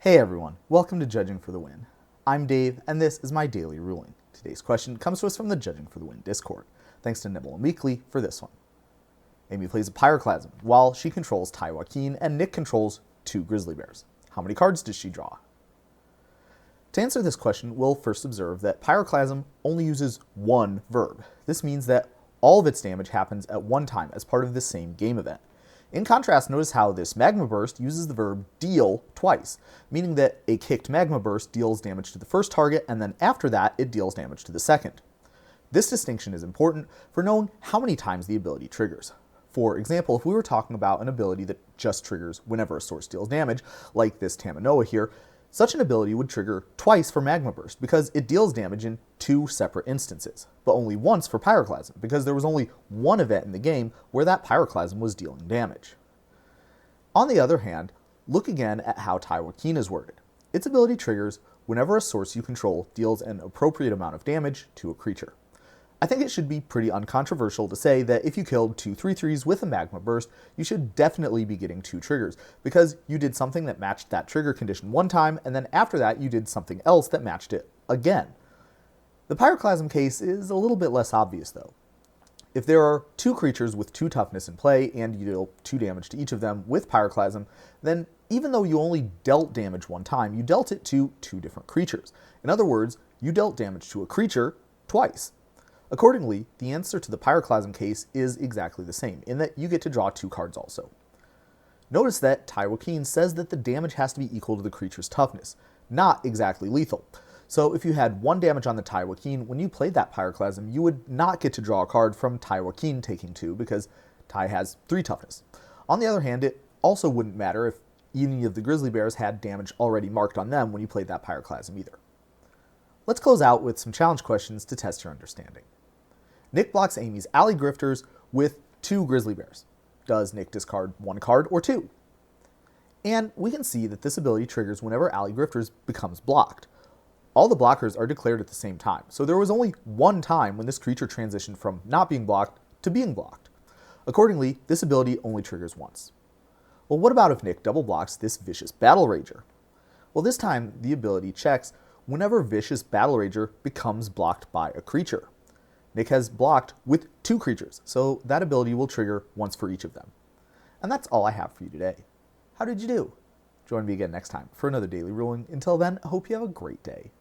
Hey everyone, welcome to Judging for the Win. I'm Dave, and this is my daily ruling. Today's question comes to us from the Judging for the Win Discord. Thanks to Nibble and Weekly for this one. Amy plays a Pyroclasm, while she controls Taii Wakeen, and Nick controls 2 grizzly bears. How many cards does she draw? To answer this question, we'll first observe that Pyroclasm only uses one verb. This means that all of its damage happens at one time as part of the same game event. In contrast, notice how this Magma Burst uses the verb deal twice, meaning that a kicked Magma Burst deals damage to the first target, and then after that, it deals damage to the second. This distinction is important for knowing how many times the ability triggers. For example, if we were talking about an ability that just triggers whenever a source deals damage, like this Tamanoa here, such an ability would trigger twice for Magma Burst because it deals damage in 2 separate instances, but only once for Pyroclasm because there was only one event in the game where that Pyroclasm was dealing damage. On the other hand, look again at how Taii Wakeen is worded. Its ability triggers whenever a source you control deals an appropriate amount of damage to a creature. I think it should be pretty uncontroversial to say that if you killed 2 3/3s with a Magma Burst, you should definitely be getting 2 triggers, because you did something that matched that trigger condition one time, and then after that you did something else that matched it again. The Pyroclasm case is a little bit less obvious though. If there are 2 creatures with 2 toughness in play, and you deal 2 damage to each of them with Pyroclasm, then even though you only dealt damage one time, you dealt it to 2 different creatures. In other words, you dealt damage to a creature twice. Accordingly, the answer to the Pyroclasm case is exactly the same, in that you get to draw 2 cards also. Notice that Taii Wakeen says that the damage has to be equal to the creature's toughness, not exactly lethal. So if you had 1 damage on the Taii Wakeen, when you played that Pyroclasm, you would not get to draw a card from Taii Wakeen taking 2, because Taii has 3 toughness. On the other hand, it also wouldn't matter if any of the grizzly bears had damage already marked on them when you played that Pyroclasm either. Let's close out with some challenge questions to test your understanding. Nick blocks Amy's Alley Grifters with 2 grizzly bears. Does Nick discard 1 card or 2? And we can see that this ability triggers whenever Alley Grifters becomes blocked. All the blockers are declared at the same time, so there was only one time when this creature transitioned from not being blocked to being blocked. Accordingly, this ability only triggers once. Well, what about if Nick double blocks this vicious Battlerager? Well, this time the ability checks whenever vicious Battlerager becomes blocked by a creature. Nick has blocked with 2 creatures, so that ability will trigger once for each of them. And that's all I have for you today. How did you do? Join me again next time for another daily ruling. Until then, I hope you have a great day.